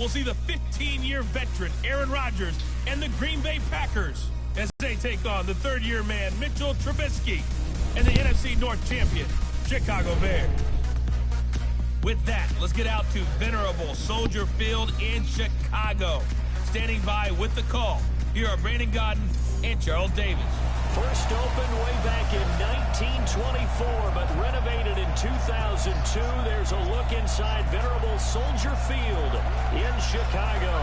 we'll see the 15-year veteran Aaron Rodgers and the Green Bay Packers as they take on the third-year man Mitchell Trubisky and the NFC North champion Chicago Bears. With that, let's get out to venerable Soldier Field in Chicago. Standing by with the call, here are Brandon Gaudin and Charles Davis. First opened way back in 1924, but renovated in 2002. There's a look inside venerable Soldier Field in Chicago.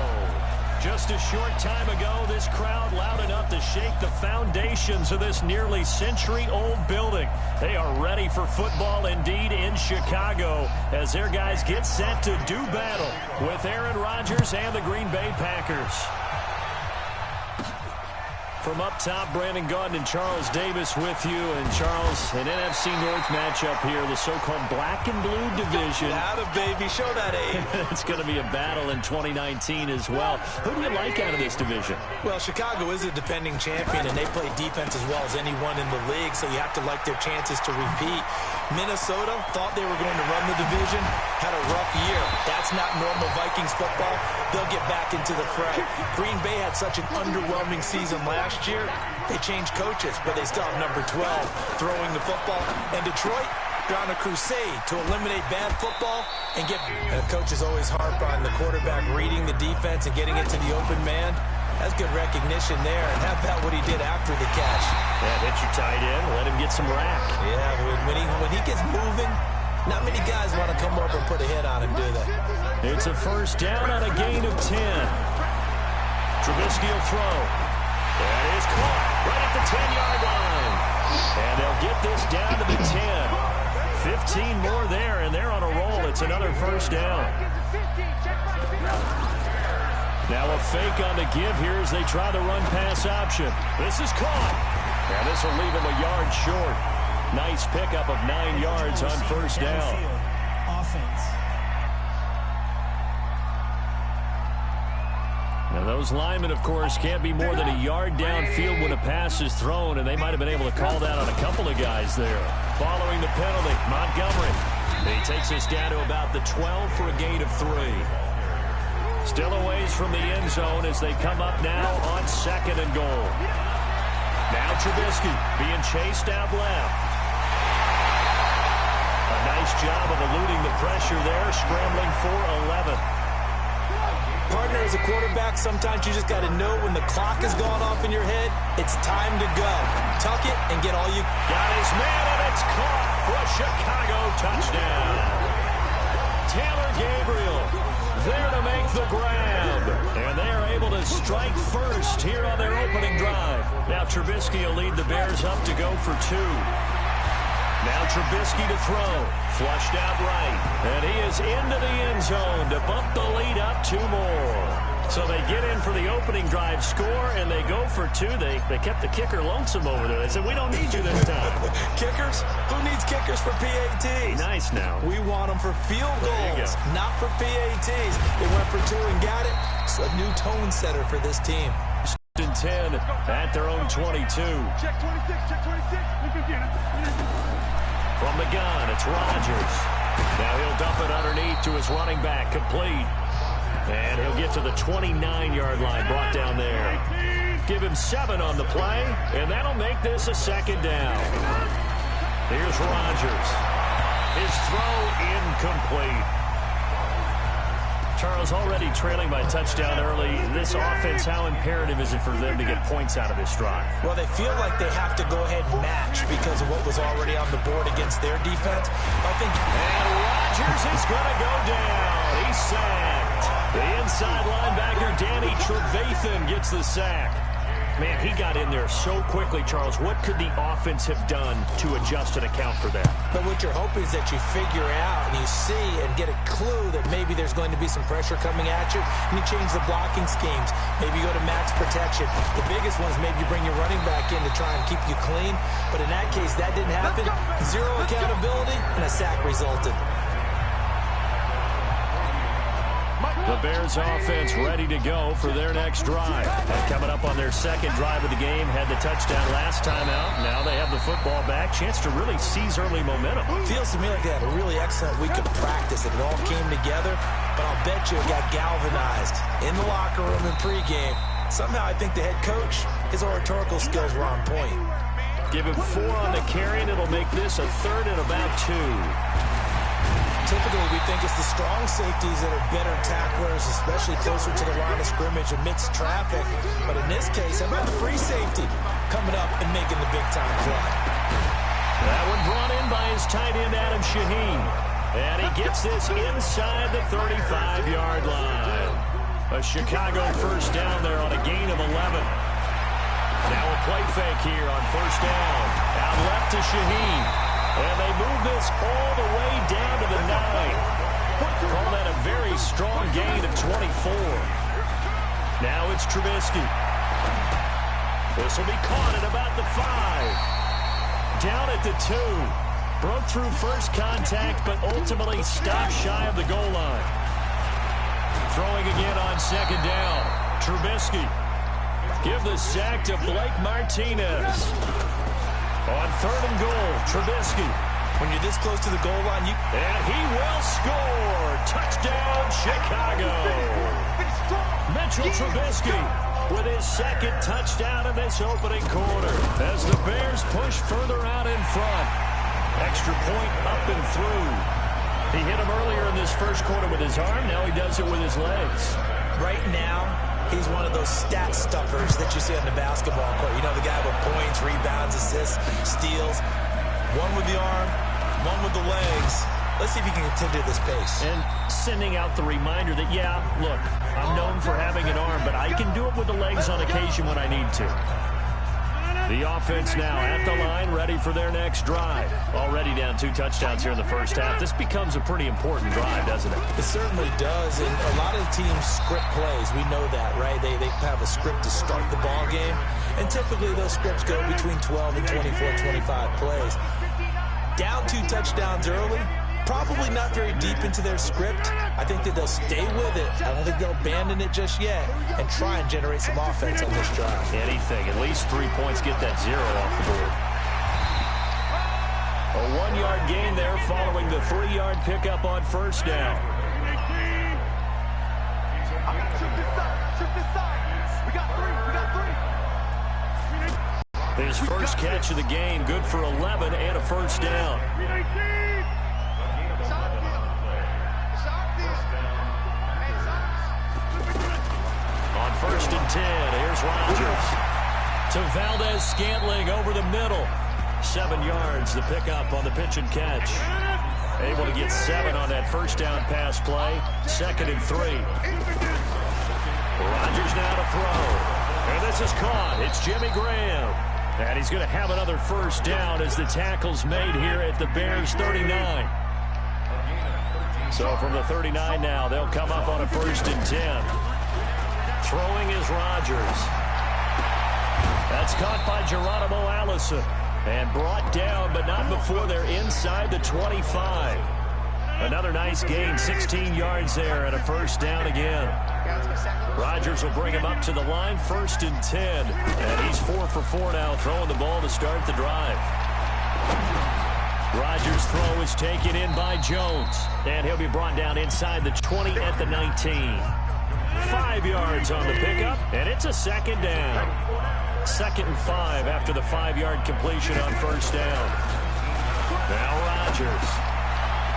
Just a short time ago, this crowd loud enough to shake the foundations of this nearly century-old building. They are ready for football indeed in Chicago as their guys get set to do battle with Aaron Rodgers and the Green Bay Packers. From up top, Brandon Gaudin and Charles Davis with you. And Charles, an NFC North matchup here, the so-called black and blue division. Atta baby, show that age. It's going to be a battle in 2019 as well. Who do you like out of this division? Well, Chicago is a defending champion, and they play defense as well as anyone in the league, so you have to like their chances to repeat. Minnesota thought they were going to run the division, had a rough year. That's not normal Vikings football. They'll get back into the fray. Green Bay had such an underwhelming season last year. They changed coaches, but they still have number 12 throwing the football. And Detroit, they're on a crusade to eliminate bad football and get... coaches always harp on the quarterback reading the defense and getting it to the open man. That's good recognition there. And how about what he did after the catch? Yeah, hit your tight end, let him get some rack. Yeah, when he gets moving, not many guys want to come over and put a hit on him, do they? It's a first down on a gain of 10. Trubisky will throw. That is caught right at the 10-yard line. And they'll get this down to the 10. 15 more there, and they're on a roll. It's another first down. Now a fake on the give here as they try the run-pass option. This is caught. And this will leave him a yard short. Nice pickup of 9 yards on first down. Offense. Now those linemen, of course, can't be more than a yard downfield when a pass is thrown, and they might have been able to call that on a couple of guys there. Following the penalty, Montgomery. He takes us down to about the 12 for a gain of 3. Still a ways from the end zone as they come up now on 2nd and goal. Now Trubisky being chased out left. A nice job of eluding the pressure there, scrambling for 11. Partner, as a quarterback, sometimes you just got to know when the clock is going off in your head, it's time to go. Tuck it and get all you... Got his man, and it's caught for a Chicago touchdown. Taylor Gabriel there to make the grab. And they are able to strike first here on their opening drive. Now Trubisky will lead the Bears up to go for 2. Now Trubisky to throw. Flushed out right. And he is into the end zone to bump the lead up 2 more. So they get in for the opening drive score, and they go for 2. They kept the kicker lonesome over there. They said, we don't need you this time. Kickers? Who needs kickers for PATs? Nice now. We want them for field goals, not for PATs. They went for 2 and got it. It's a new tone setter for this team. 10 at their own 22. Check 26, check 26. From the gun, it's Rodgers. Now he'll dump it underneath to his running back, complete. And he'll get to the 29-yard line, brought down there. Give him 7 on the play, and that'll make this a 2nd down. Here's Rodgers. His throw incomplete. Charles, already trailing by a touchdown early. This offense, how imperative is it for them to get points out of this drive? Well, they feel like they have to go ahead and match because of what was already on the board against their defense. And Rodgers is going to go down. He's sacked. The inside linebacker, Danny Trevathan, gets the sack. Man, he got in there so quickly, Charles. What could the offense have done to adjust and account for that? But what you're hoping is that you figure out and you see and get a clue that maybe there's going to be some pressure coming at you, and you change the blocking schemes. Maybe you go to max protection. The biggest one is maybe you bring your running back in to try and keep you clean. But in that case, that didn't happen. 0 accountability, and a sack resulted. The Bears offense ready to go for their next drive. And coming up on their second drive of the game, had the touchdown last time out. Now they have the football back. Chance to really seize early momentum. Feels to me like they had a really excellent week of practice. It all came together, but I'll bet you it got galvanized in the locker room in pregame. Somehow I think the head coach, his oratorical skills were on point. Give him 4 on the carry, and it'll make this a 3rd and about 2. Typically, we think it's the strong safeties that are better tacklers, especially closer to the line of scrimmage amidst traffic. But in this case, how about the free safety coming up and making the big-time play? That one brought in by his tight end, Adam Shaheen. And he gets this inside the 35-yard line. A Chicago first down there on a gain of 11. Now a play fake here on first down. Out left to Shaheen. And they move this all the way down to the 9. Call that a very strong gain of 24. Now it's Trubisky. This will be caught at about the 5. Down at the 2. Broke through first contact, but ultimately stopped shy of the goal line. Throwing again on second down. Trubisky. Give the sack to Blake Martinez. On 3rd and goal, Trubisky. When you're this close to the goal line, and he will score. Touchdown, Chicago. Mitchell Trubisky with his second touchdown in this opening quarter as the Bears push further out in front. Extra point up and through. He hit him earlier in this first quarter with his arm. Now he does it with his legs. Right now, he's one of those stat stuffers that you see on the basketball court. You know, the guy with points, rebounds, assists, steals. One with the arm, one with the legs. Let's see if he can continue this pace. And sending out the reminder that, yeah, look, I'm known for having an arm, but I can do it with the legs on occasion when I need to. The offense now at the line, ready for their next drive. Already down 2 touchdowns here in the first half. This becomes a pretty important drive, doesn't it? It certainly does, and a lot of the teams script plays. We know that, right? They have a script to start the ball game, and typically those scripts go between 12 and 24, 25 plays. Down 2 touchdowns early, probably not very deep into their script. I think that they'll stay with it. I don't think they'll abandon it just yet and try and generate some offense on this drive. Anything. At least 3 points. Get that 0 off the board. A 1-yard gain there following the 3-yard pickup on first down. His first catch of the game, good for 11 and a first down. On 1st and 10, here's Rodgers. To Valdez-Scantling over the middle. 7 yards, the pickup on the pitch and catch. Able to get 7 on that first down pass play. 2nd and 3. Rodgers now to throw. And this is caught. It's Jimmy Graham. And he's going to have another first down as the tackle's made here at the Bears 39. So from the 39 now, they'll come up on a 1st and 10. Throwing is Rodgers. That's caught by Geronimo Allison. And brought down, but not before they're inside the 25. Another nice gain, 16 yards there, and a first down again. Rodgers will bring him up to the line, 1st and 10. And he's 4 for 4 now, throwing the ball to start the drive. Rodgers' throw is taken in by Jones. And he'll be brought down inside the 20 at the 19. 5 yards on the pickup, and it's a 2nd down. 2nd and 5 after the 5-yard completion on first down. Now Rodgers.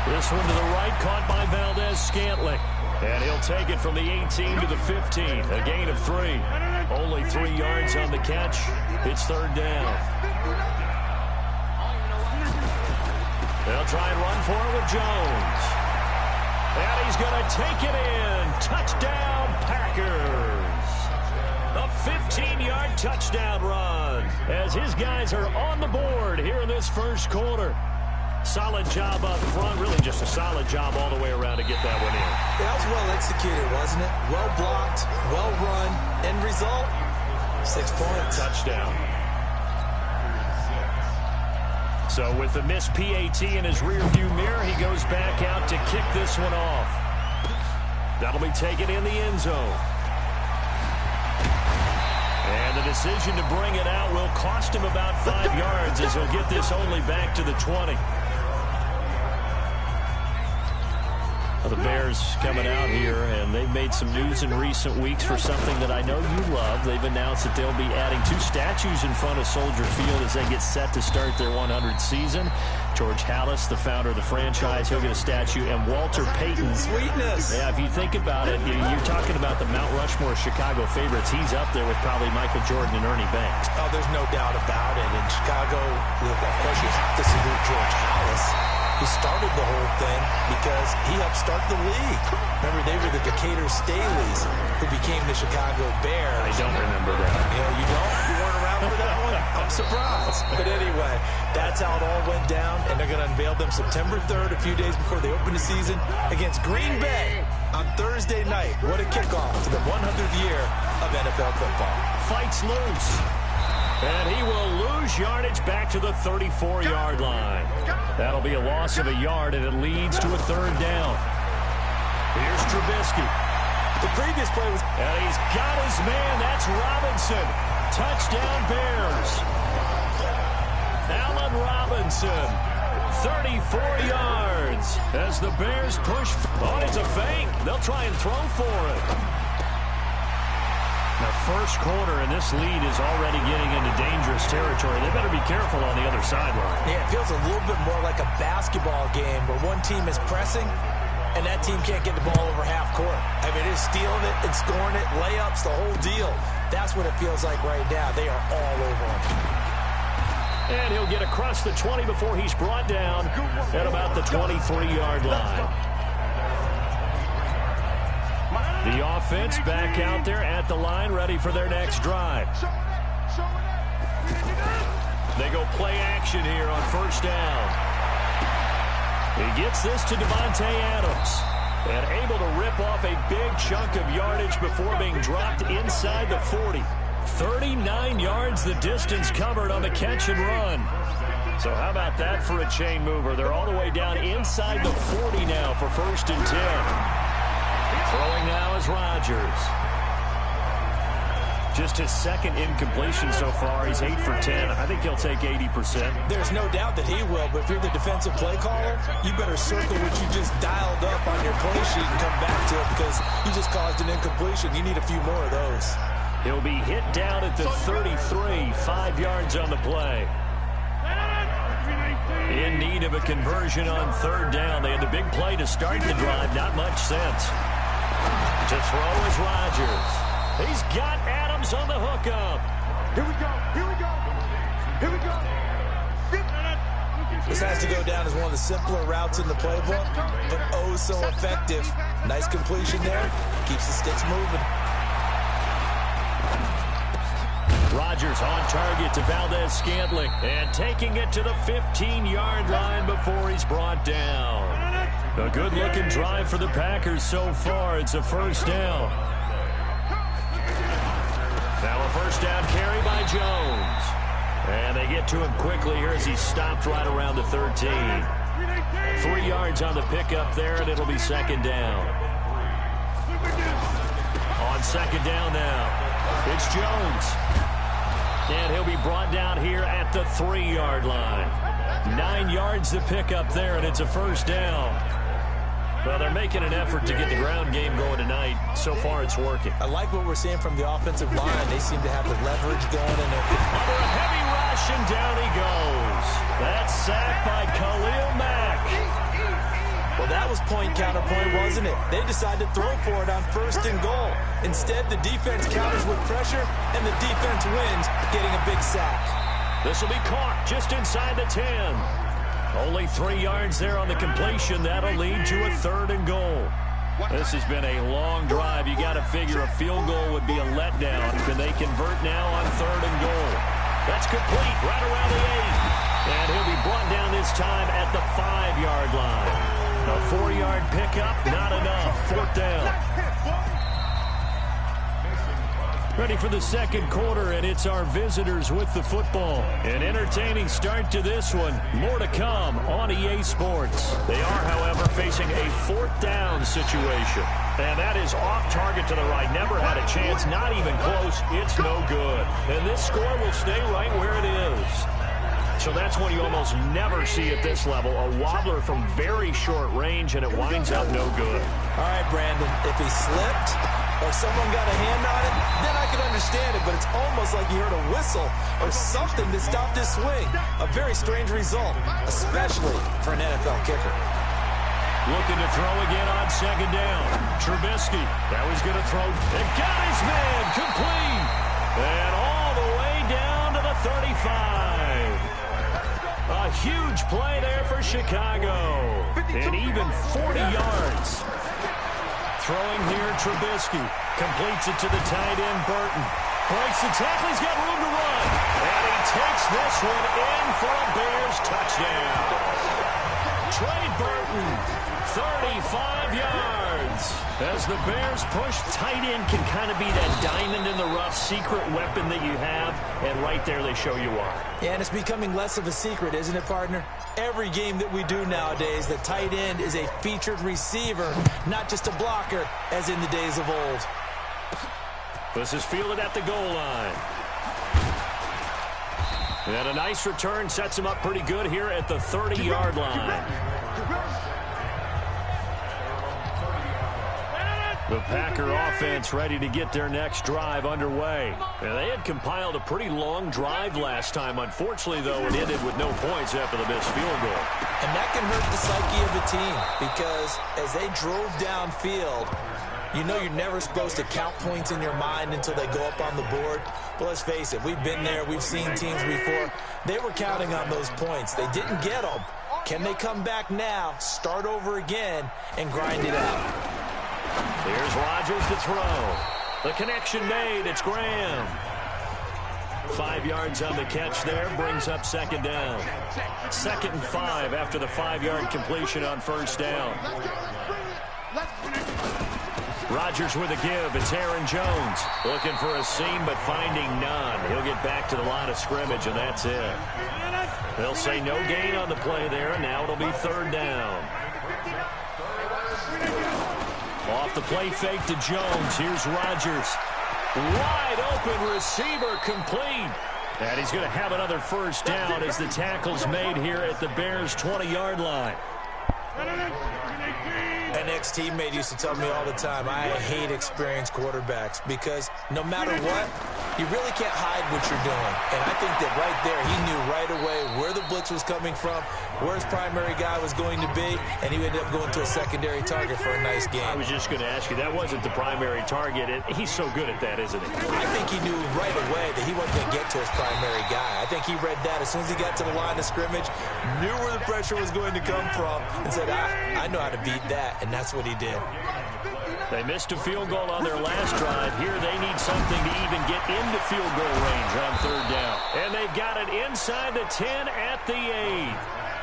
This one to the right, caught by Valdez-Scantling. And he'll take it from the 18 to the 15. A gain of 3. Only 3 yards on the catch. It's 3rd down. They'll try and run for it with Jones. And he's going to take it in. Touchdown, Packers. A 15-yard touchdown run as his guys are on the board here in this first quarter. Solid job up front, really just a solid job all the way around to get that one in. That was well executed, wasn't it? Well blocked, well run. End result, 6 points. Touchdown. So with the missed PAT in his rearview mirror, he goes back out to kick this one off. That'll be taken in the end zone. And the decision to bring it out will cost him about 5 yards as he'll get this only back to the 20. The Bears coming out here, and they've made some news in recent weeks for something that I know you love. They've announced that they'll be adding 2 statues in front of Soldier Field as they get set to start their 100th season. George Halas, the founder of the franchise, he'll get a statue, and Walter Payton. Sweetness. Yeah, if you think about it, you're talking about the Mount Rushmore Chicago favorites. He's up there with probably Michael Jordan and Ernie Banks. Oh, there's no doubt about it. In Chicago, of course, you have to salute George Halas. He started the whole thing because he helped start the league. Remember, they were the Decatur Staleys who became the Chicago Bears. I don't remember that. You don't? You weren't around for that one? I'm surprised. But anyway, that's how it all went down, and they're going to unveil them September 3rd, a few days before they open the season, against Green Bay on Thursday night. What a kickoff to the 100th year of NFL football. Fights loose. And he will lose yardage back to the 34-yard line. That'll be a loss of a yard, and it leads to a 3rd down. Here's Trubisky. The previous play was... And he's got his man. That's Robinson. Touchdown, Bears. Allen Robinson, 34 yards. As the Bears push... Oh, it's a fake. They'll try and throw for it. The first quarter, and this lead is already getting into dangerous territory. They better be careful on the other sideline. Yeah, it feels a little bit more like a basketball game where one team is pressing and that team can't get the ball over half court. I mean, it's stealing it and scoring it, layups, the whole deal. That's what it feels like right now. They are all over him. And he'll get across the 20 before he's brought down at about the 23-yard line. The offense back out there at the line, ready for their next drive. They go play action here on 1st down. He gets this to Devontae Adams. And able to rip off a big chunk of yardage before being dropped inside the 40. 39 yards the distance covered on the catch and run. So how about that for a chain mover? They're all the way down inside the 40 now for 1st and 10. Throwing now is Rodgers. Just his 2nd incompletion so far. He's 8 for 10. I think he'll take 80%. There's no doubt that he will, but if you're the defensive play caller, you better circle what you just dialed up on your play sheet and come back to it because you just caused an incompletion. You need a few more of those. He'll be hit down at the 33, 5 yards on the play. In need of a conversion on 3rd down. They had the big play to start the drive. Not much sense. To throw is Rodgers. He's got Adams on the hookup. Here we go. Here we go. Here we go. This has to go down as one of the simpler routes in the playbook, but oh so effective. Nice completion there. Keeps the sticks moving. Rodgers on target to Valdez-Scantling and taking it to the 15-yard line before he's brought down. A good-looking drive for the Packers so far. It's a 1st down. Now a 1st down carry by Jones. And they get to him quickly here as he's stopped right around the 13. 3 yards on the pickup there, and it'll be 2nd down. On 2nd down now, it's Jones. And he'll be brought down here at the 3-yard line. 9 yards to pick up there, and it's a 1st down. Well, they're making an effort to get the ground game going tonight. So far, it's working. I like what we're seeing from the offensive line. They seem to have the leverage going. And under a heavy rush, and down he goes. That's sacked by Khalil Mack. Well, that was point counterpoint, wasn't it? They decided to throw for it on 1st and goal. Instead, the defense counters with pressure, and the defense wins, getting a big sack. This will be caught just inside the 10. Only 3 yards there on the completion. That'll lead to a 3rd and goal. This has been a long drive. You got to figure a field goal would be a letdown. Can they convert now on 3rd and goal? That's complete right around the 8. And he'll be brought down this time at the 5-yard line. A 4-yard pickup, not enough. 4th down. Ready for the second quarter, and it's our visitors with the football. An entertaining start to this one. More to come on EA Sports. They are, however, facing a fourth down situation. And that is off target to the right. Never had a chance, not even close. It's no good. And this score will stay right where it is. So that's one you almost never see at this level. A wobbler from very short range, and it winds up no good. All right, Brandon, if he slipped or someone got a hand on it, then I could understand it, but it's almost like you heard a whistle or something that stopped his swing. A very strange result, especially for an NFL kicker. Looking to throw again on second down. Trubisky, now he's going to throw. And got his man complete. And all the way down to the 35. A huge play there for Chicago. And even 40 yards. Throwing here, Trubisky. Completes it to the tight end, Burton. Breaks the tackle, he's got room to run. And he takes this one in for a Bears touchdown. Trey Burton, 35 yards. As the Bears push, tight end can kind of be that diamond in the rough secret weapon that you have. And right there they show you why. Yeah, and it's becoming less of a secret, isn't it, partner? Every game that we do nowadays, the tight end is a featured receiver, not just a blocker, as in the days of old. This is fielded at the goal line. And a nice return sets him up pretty good here at the 30-yard line. The Packer offense ready to get their next drive underway. And they had compiled a pretty long drive last time. Unfortunately, though, it ended with no points after the missed field goal. And that can hurt the psyche of a team because as they drove downfield, you know you're never supposed to count points in your mind until they go up on the board. But let's face it, we've been there. We've seen teams before. They were counting on those points. They didn't get them. Can they come back now, start over again, and grind it out? Here's Rodgers to throw. The connection made. It's Graham. 5 yards on the catch there. Brings up second down. 2nd and 5 after the 5-yard completion on first down. Rodgers with a give. It's Aaron Jones. Looking for a seam, but finding none. He'll get back to the line of scrimmage, and that's it. They'll say no gain on the play there, and now it'll be 3rd down. Off the play fake to Jones. Here's Rodgers. Wide open receiver complete. And he's going to have another first down as the tackle's made here at the Bears' 20-yard line. An ex-teammate used to tell me all the time, I hate experienced quarterbacks because no matter what, you really can't hide what you're doing. And I think that right there, he knew right away where the blitz was coming from, where his primary guy was going to be, and he ended up going to a secondary target for a nice game. I was just going to ask you, that wasn't the primary target. He's so good at that, isn't he? I think he knew right away that he wasn't going to get to his primary guy. I think he read that as soon as he got to the line of scrimmage, knew where the pressure was going to come from, and said, I know how to beat that, and that's what he did. They missed a field goal on their last drive. Here they need something to even get into field goal range on 3rd down. And they've got it inside the 10 at the 8.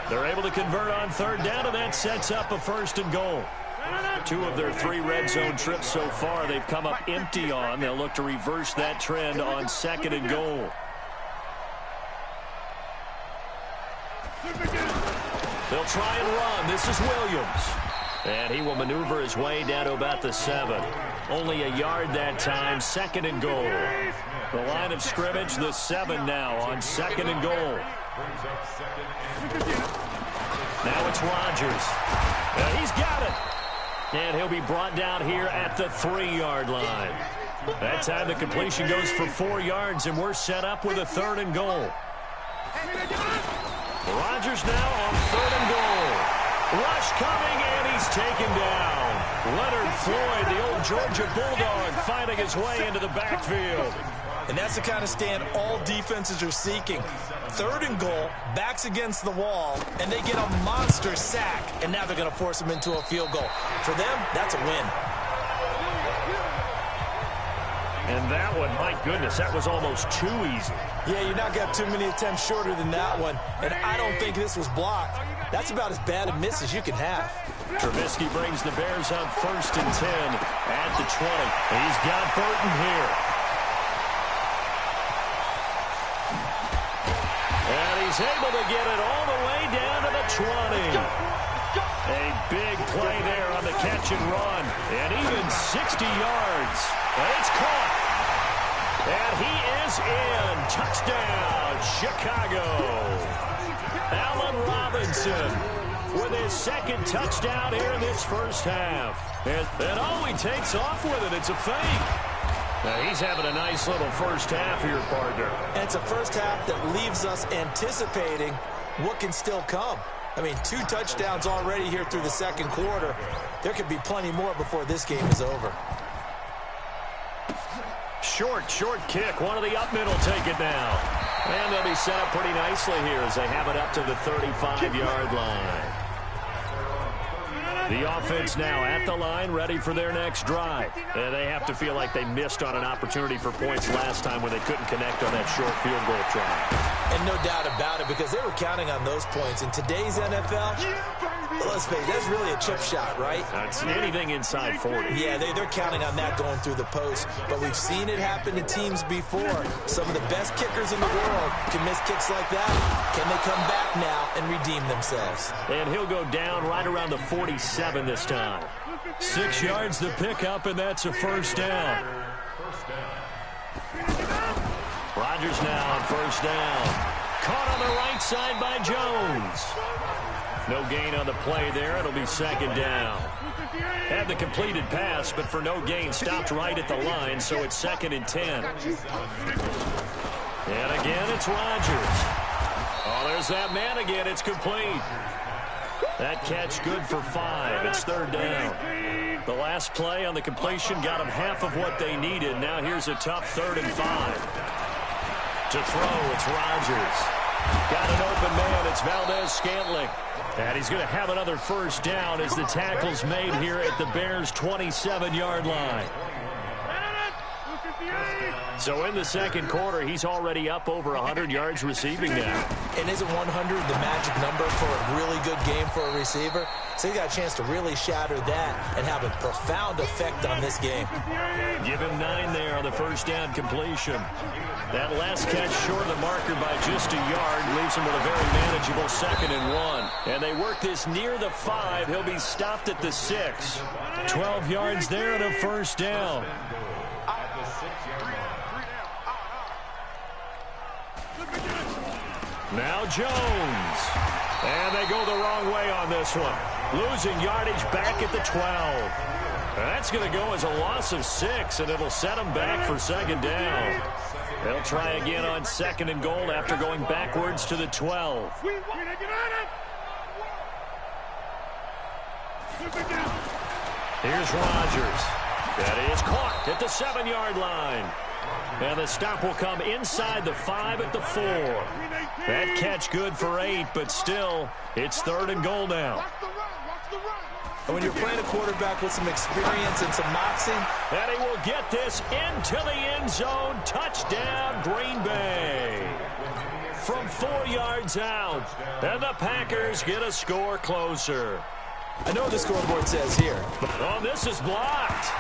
They're able to convert on 3rd down, and that sets up a 1st and goal. 2 of their 3 red zone trips so far they've come up empty on. They'll look to reverse that trend on 2nd and goal. They'll try and run. This is Williams. And he will maneuver his way down to about the 7. Only a yard that time, 2nd and goal. The line of scrimmage, the 7 now on 2nd and goal. Now it's Rodgers. And he's got it. And he'll be brought down here at the 3-yard line. That time the completion goes for 4 yards, and we're set up with a 3rd and goal. Rodgers now on 3rd and goal. Rush coming, and he's taken down. Leonard Floyd, the old Georgia Bulldog, finding his way into the backfield. And that's the kind of stand all defenses are seeking. 3rd and goal, backs against the wall, and they get a monster sack. And now they're going to force him into a field goal. For them, that's a win. And that one, my goodness, that was almost too easy. Yeah, you're not got too many attempts shorter than that one. And I don't think this was blocked. That's about as bad a miss as you can have. Trubisky brings the Bears up 1st and 10 at the 20. He's got Burton here. is able to get it all the way down to the 20. A big play there on the catch and run. And even 60 yards. It's caught. And he is in. Touchdown, Chicago. Allen Robinson with his second touchdown here in this first half. And oh, he takes off with it. It's a fake. Now, he's having a nice little first half here, partner. And it's a first half that leaves us anticipating what can still come. I mean, 2 touchdowns already here through the second quarter. There could be plenty more before this game is over. Short kick. One of the up middle take it now. And they'll be set up pretty nicely here as they have it up to the 35-yard line. The offense now at the line, ready for their next drive. And they have to feel like they missed on an opportunity for points last time when they couldn't connect on that short field goal try. And no doubt about it, because they were counting on those points. In today's NFL, let's face it, that's really a chip shot, right? That's anything inside 40. Yeah, they're counting on that going through the post. But we've seen it happen to teams before. Some of the best kickers in the world can miss kicks like that. Can they come back now and redeem themselves? And he'll go down right around the 47 this time. 6 yards to pick up, and that's a first down. Rodgers now on first down. Caught on the right side by Jones. No gain on the play there. It'll be second down. Had the completed pass, but for no gain, stopped right at the line, so it's 2nd and 10. And again, it's Rodgers. Oh, there's that man again. It's complete. That catch good for 5. It's 3rd down. The last play on the completion got them half of what they needed. Now here's a tough 3rd and 5. To throw, it's Rodgers. Got an open man. It's Valdez-Scantling. And he's going to have another first down as the tackle's made here at the Bears' 27-yard line. So in the second quarter, he's already up over 100 yards receiving now. And isn't 100 the magic number for a really good game for a receiver? So he got a chance to really shatter that and have a profound effect on this game. Give him 9 there on the first down completion. That last catch short of the marker by just a yard leaves him with a very manageable 2nd and 1. And they work this near the 5. He'll be stopped at the 6. 12 yards there and a first down. Now Jones. And they go the wrong way on this one. Losing yardage back at the 12. That's going to go as a loss of 6, and it'll set them back for 2nd down. They'll try again on 2nd and goal after going backwards to the 12. Here's Rodgers. That is caught at the 7-yard line. And the stop will come inside the 5 at the 4. That catch good for 8, but still, it's 3rd and goal now. And when you're playing a quarterback with some experience and some moxie, and he will get this into the end zone. Touchdown, Green Bay. From 4 yards out, and the Packers get a score closer. I know what the scoreboard says here. Oh, this is blocked.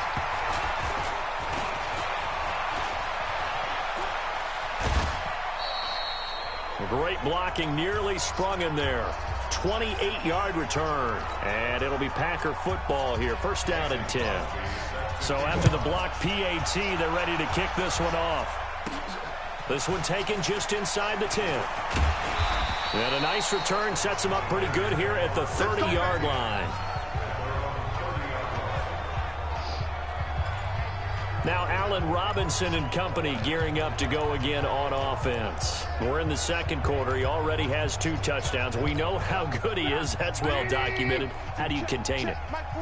Great blocking, nearly sprung in there. 28-yard return, and it'll be Packer football here. First down and 10. So after the block PAT, they're ready to kick this one off. This one taken just inside the 10. And a nice return sets them up pretty good here at the 30-yard line. Now Allen Robinson and company gearing up to go again on offense. We're in the second quarter. He already has 2 touchdowns. We know how good he is. That's well documented. How do you contain it?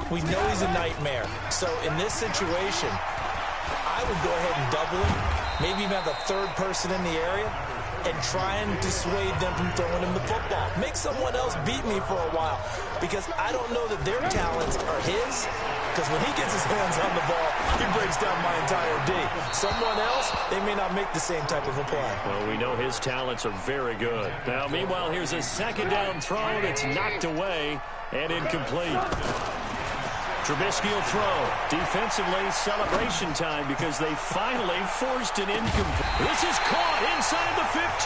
We know he's a nightmare. So in this situation, I would go ahead and double him. Maybe even have a 3rd person in the area and try and dissuade them from throwing him the football. Make someone else beat me for a while, because I don't know that their talents are his. Because when he gets his hands on the ball, he breaks down my entire D. Someone else, they may not make the same type of a play. Well, we know his talents are very good. Now, meanwhile, here's a 2nd down throw that's knocked away and incomplete. Trubisky will throw. Defensively, celebration time because they finally forced an incomplete. This is caught inside the 15.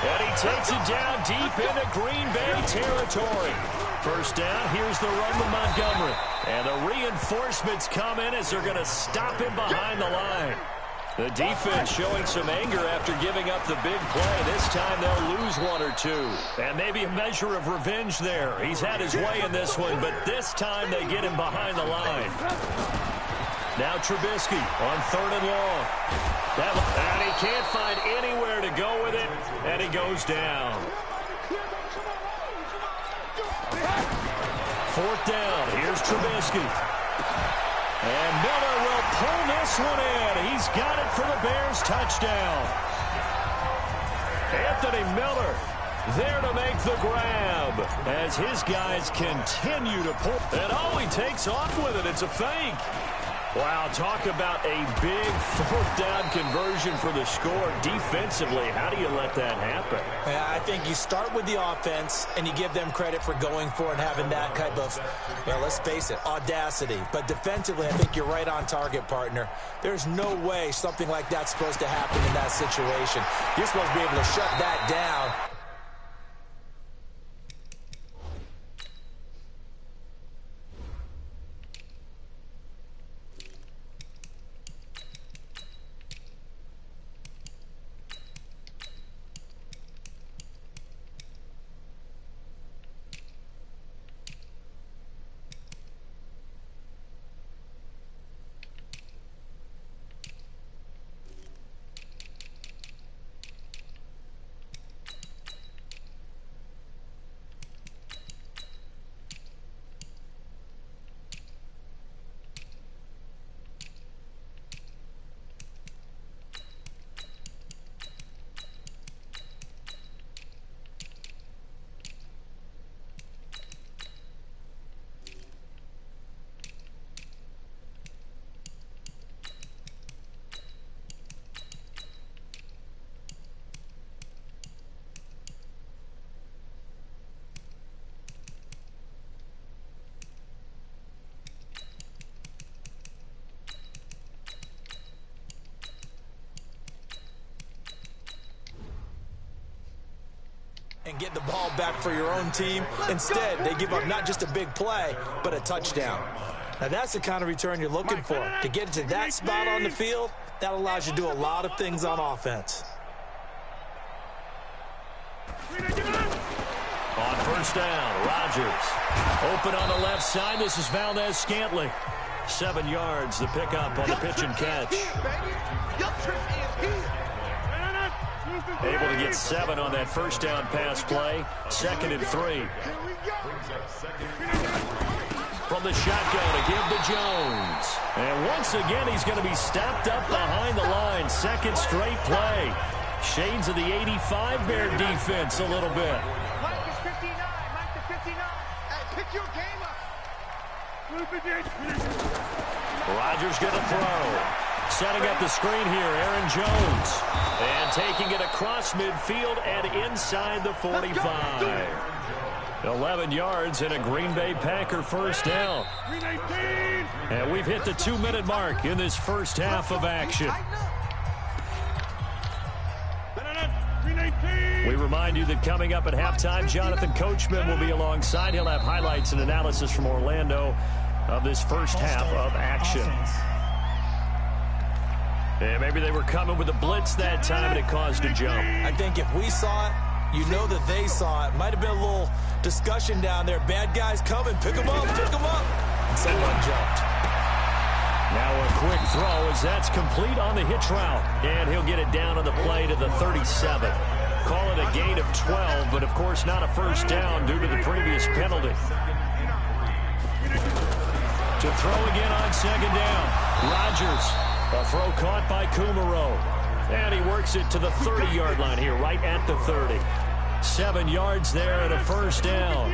And he takes it down deep into Green Bay territory. First down, here's the run to Montgomery. And the reinforcements come in as they're going to stop him behind the line. The defense showing some anger after giving up the big play. This time they'll lose one or two. And maybe a measure of revenge there. He's had his way in this one, but this time they get him behind the line. Now Trubisky on 3rd and long. And he can't find anywhere to go with it, and he goes down. 4th down. Here's Trubisky. And Miller will pull this one in. He's got it for the Bears touchdown. Anthony Miller there to make the grab as his guys continue to pull. And he takes off with it. It's a fake. Wow, talk about a big 4th down conversion for the score. Defensively, how do you let that happen? Yeah, I think you start with the offense, and you give them credit for going for and having that type of, well, let's face it, audacity. But defensively, I think you're right on target, partner. There's no way something like that's supposed to happen in that situation. You're supposed to be able to shut that down. And get the ball back for your own team. Instead, they give up not just a big play, but a touchdown. Now, that's the kind of return you're looking for. To get to that spot on the field, that allows you to do a lot of things on offense. On 1st down, Rodgers. Open on the left side. This is Valdez-Scantling. 7 yards, the pickup on the pitch and catch. Able to get 7 on that 1st down pass play. 2nd and 3. From the shotgun to give to Jones. And once again, he's going to be stopped up behind the line. 2nd straight play. Shades of the 85 Bear defense a little bit. Mike is 59. Mike is 59. Hey, pick your game up. Rodgers going to throw. Setting up the screen here, Aaron Jones. And taking it across midfield and inside the 45. 11 yards and a Green Bay Packer 1st down. And we've hit the 2-minute mark in this first half of action. We remind you that coming up at halftime, Jonathan Coachman will be alongside. He'll have highlights and analysis from Orlando of this first half of action. And maybe they were coming with a blitz that time and it caused a jump. I think if we saw it, you know that they saw it. Might have been a little discussion down there. Bad guys coming. Pick them up. Pick them up. And someone jumped. Now a quick throw as that's complete on the hitch route. And he'll get it down on the play to the 37. Call it a gain of 12, but of course not a 1st down due to the previous penalty. To throw again on 2nd down. Rodgers. A throw caught by Kumaro. And he works it to the 30-yard line here, right at the 30. 7 yards there and a 1st down.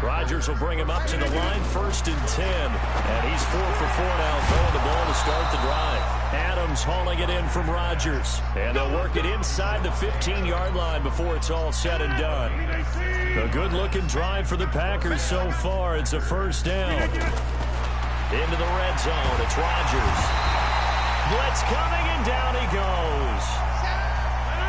Rodgers will bring him up to the line, 1st and 10. And he's 4 for 4 now, throwing the ball to start the drive. Adams hauling it in from Rodgers. And they'll work it inside the 15-yard line before it's all said and done. A good-looking drive for the Packers so far. It's a 1st down. Into the red zone, it's Rodgers. Blitz coming, and down he goes.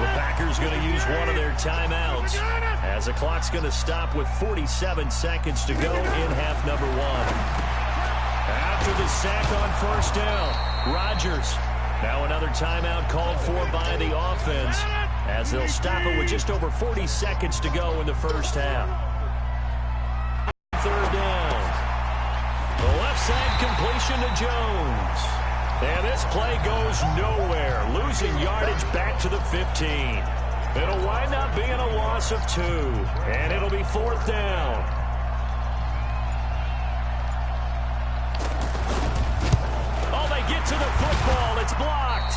The Packers Huskers going to use one of their timeouts as the clock's going to stop with 47 seconds to go in half number one. After the sack on first down, Rodgers. Now another timeout called for by the offense as they'll stop it with just over 40 seconds to go in the first half. Third down. The left side completion to Jones. And this play goes nowhere, losing yardage back to the 15. It'll wind up being a loss of 2, and it'll be fourth down. Oh, they get to the football. It's blocked.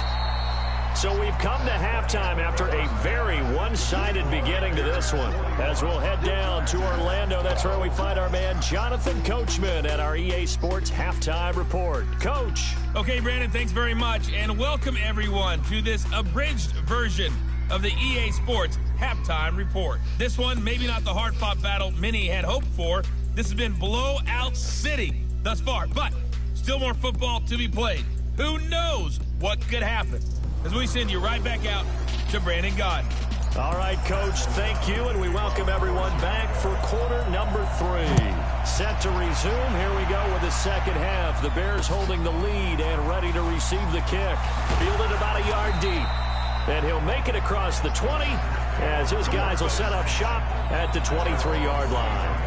So we've come to halftime after a very one-sided beginning to this one. As we'll head down to Orlando, that's where we find our man Jonathan Coachman at our EA Sports Halftime Report. Coach. Okay, Brandon, thanks very much, and welcome everyone to this abridged version of the EA Sports Halftime Report. This one, maybe not the hard-fought battle many had hoped for. This has been blowout city thus far, but still more football to be played. Who knows what could happen? As we send you right back out to Brandon Gaudin. All right, Coach, thank you, and we welcome everyone back for quarter number 3. Set to resume. Here we go with the second half. The Bears holding the lead and ready to receive the kick. Fielded about a yard deep. And he'll make it across the 20 as his guys will set up shop at the 23-yard line.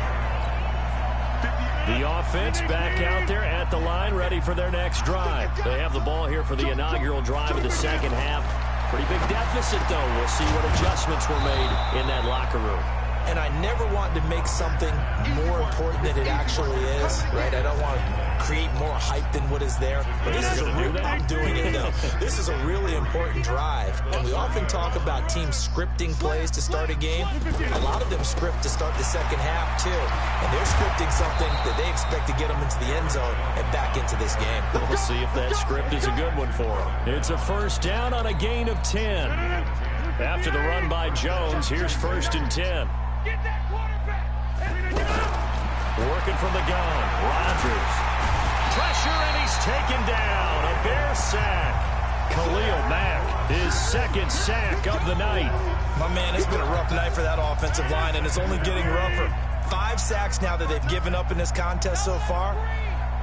The offense back out there at the line, ready for their next drive. They have the ball here for the inaugural drive of the second half. Pretty big deficit, though. We'll see what adjustments were made in that locker room. And I never want to make something more important than it actually is, right? I don't want to create more hype than what is there. But this is I'm doing it, though. This is a really important drive. And we often talk about teams scripting plays to start a game. A lot of them script to start the second half, too. And they're scripting something that they expect to get them into the end zone and back into this game. We'll see if that script is a good one for them. It's a first down on a gain of 10. After the run by Jones, here's first and 10. Get that quarterback! Working from the gun, Rodgers. Pressure, and he's taken down. A Bear sack. Khalil Mack, his second sack of the night. My man, it's been a rough night for that offensive line, and it's only getting rougher. 5 sacks now that they've given up in this contest so far.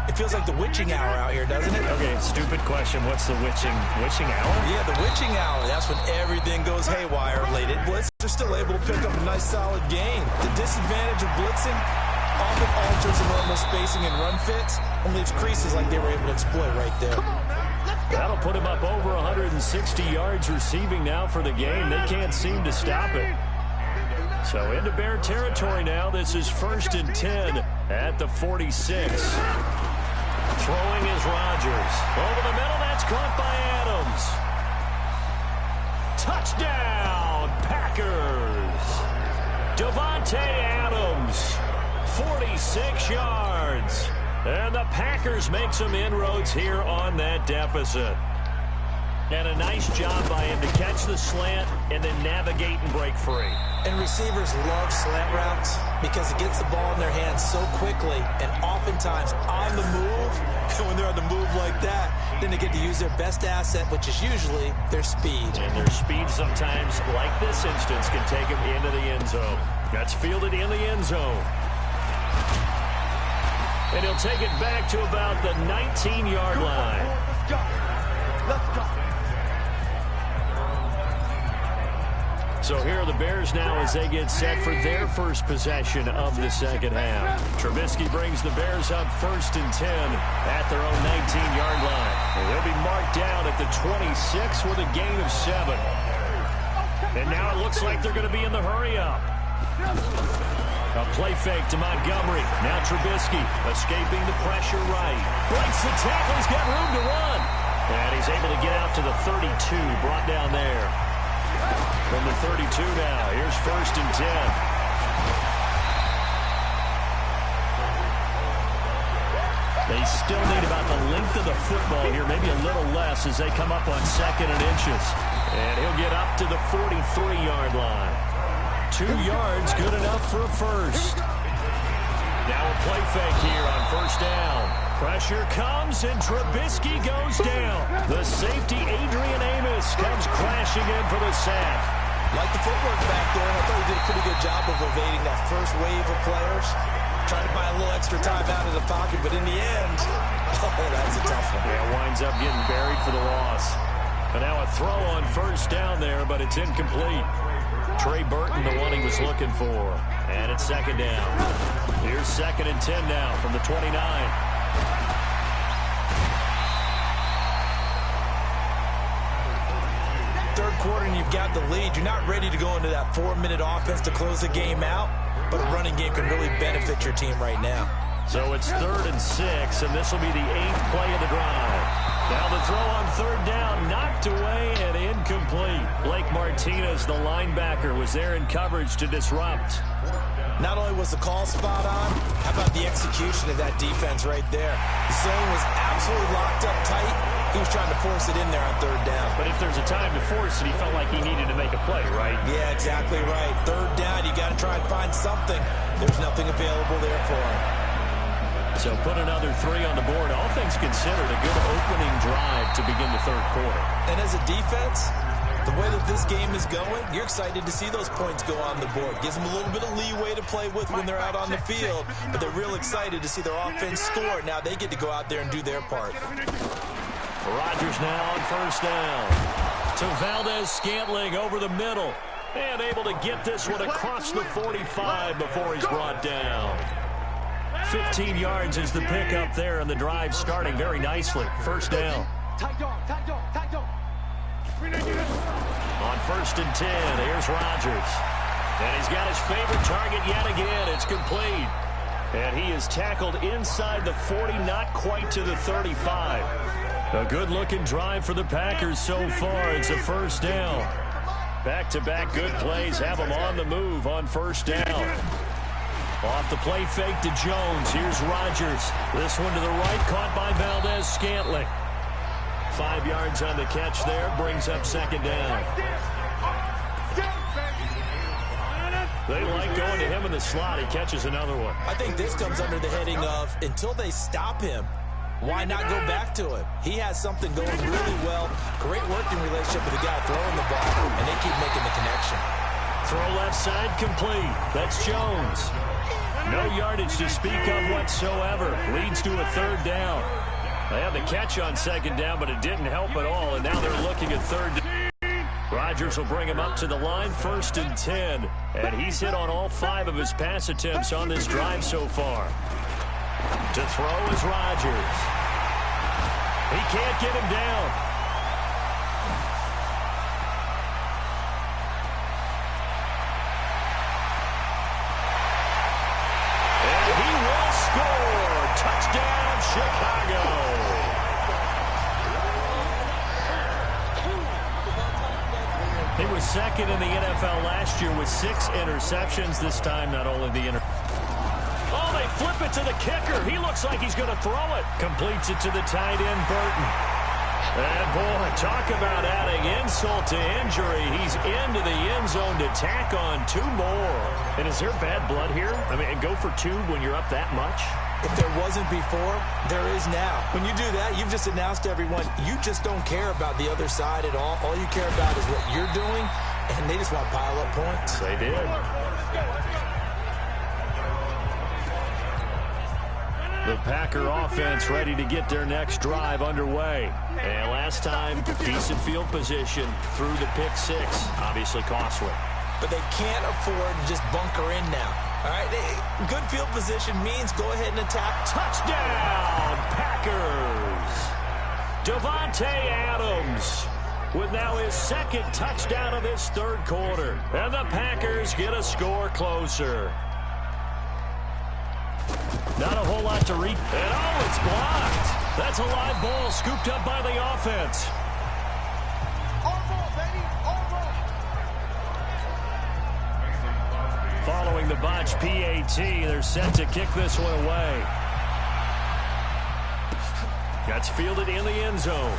It feels like the witching hour out here, doesn't it? Okay, stupid question. What's the witching hour? Yeah, the witching hour. That's when everything goes haywire. Late blitz, they're still able to pick up a nice solid gain. The disadvantage of blitzing often alters the normal spacing and run fits and leaves creases like they were able to exploit right there. That'll put him up over 160 yards receiving now for the game. They can't seem to stop it. So into Bear territory now. This is first and 10 at the 46. Throwing is Rodgers. Over the middle, that's caught by Adams. Touchdown, Packers. Devontae Adams, 46 yards. And the Packers make some inroads here on that deficit. And a nice job by him to catch the slant and then navigate and break free. And receivers love slant routes because it gets the ball in their hands so quickly and oftentimes on the move. And when they're on the move like that, then they get to use their best asset, which is usually their speed. And their speed sometimes, like this instance, can take them into the end zone. That's fielded in the end zone. And he'll take it back to about the 19-yard line. Let's go. Let's go. So here are the Bears now as they get set for their first possession of the second half. Trubisky brings the Bears up first and 10 at their own 19-yard line. And they'll be marked down at the 26 with a gain of 7. And now it looks like they're going to be in the hurry-up. A play fake to Montgomery. Now Trubisky escaping the pressure right. Breaks the tackle. He's got room to run. And he's able to get out to the 32. Brought down there. From the 32 now. Here's first and 10. They still need about the length of the football here, maybe a little less as they come up on second and inches. And he'll get up to the 43-yard line. 2 yards, good enough for a first. Now a play fake here on first down. Pressure comes, and Trubisky goes down. The safety, Adrian Amos, comes crashing in for the sack. Like the footwork back there. I thought he did a pretty good job of evading that first wave of players. Trying to buy a little extra time out of the pocket, but in the end, oh, that's a tough one. Yeah, winds up getting buried for the loss. But now a throw on first down there, but it's incomplete. Trey Burton, the one he was looking for. And it's second down. Here's 2nd and 10 now from the 29. Third quarter and you've got the lead. You're not ready to go into that 4-minute offense to close the game out, but a running game can really benefit your team right now. So it's 3rd and 6, and this will be the 8th play of the drive. Now the throw on 3rd down, knocked away and incomplete. Blake Martinez, the linebacker, was there in coverage to disrupt. Not only was the call spot on, how about the execution of that defense right there? The zone was absolutely locked up tight. He was trying to force it in there on 3rd down. But if there's a time to force it, he felt like he needed to make a play, right? Yeah, exactly right. 3rd down, you got to try and find something. There's nothing available there for him. So put another 3 on the board. All things considered, a good opening drive to begin the 3rd quarter. And as a defense, the way that this game is going, you're excited to see those points go on the board. Gives them a little bit of leeway to play with when they're out on the field, but they're real excited to see their offense score. Now they get to go out there and do their part. Rodgers now on first down. To Valdez-Scantling over the middle. And able to get this one across the 45 before he's brought down. 15 yards is the pickup there, and the drive starting very nicely. First down. On 1st and 10, here's Rodgers. And he's got his favorite target yet again. It's complete. And he is tackled inside the 40, not quite to the 35. A good-looking drive for the Packers so far. It's a first down. Back-to-back good plays have them on the move on first down. Off the play fake to Jones. Here's Rodgers. This one to the right, caught by Valdez-Scantling. 5 yards on the catch there, brings up second down. They like going to him in the slot. He catches another one. I think this comes under the heading of, until they stop him, why not go back to him? He has something going really well. Great working relationship with the guy throwing the ball, and they keep making the connection. Throw left side complete. That's Jones. No yardage to speak of whatsoever. Leads to a 3rd down. They had the catch on second down, but it didn't help at all, and now they're looking at 3rd down. Rodgers will bring him up to the line, 1st and 10, and he's hit on all 5 of his pass attempts on this drive so far. To throw is Rodgers. He can't get him down. And he will score. Touchdown, Chicago. He was 2nd in the NFL last year with 6 interceptions. This time, not only the Oh, they flip it to the kicker. He looks like he's going to throw it. Completes it to the tight end, Burton. And, boy, talk about adding insult to injury. He's into the end zone to tack on 2 more. And is there bad blood here? I mean, go for 2 when you're up that much? If there wasn't before, there is now. When you do that, you've just announced to everyone, you just don't care about the other side at all. All you care about is what you're doing, and they just want to pile up points. They did. The Packer offense ready to get their next drive underway. And last time, decent field position through the pick 6. Obviously costly. But they can't afford to just bunker in now. All right, good field position means go ahead and attack. Touchdown, Packers. Davante Adams with now his 2nd touchdown of this 3rd quarter. And the Packers get a score closer. Not a whole lot to read. And oh, it's blocked. That's a live ball scooped up by the offense. Following the botch PAT, they're set to kick this one away. That's fielded in the end zone.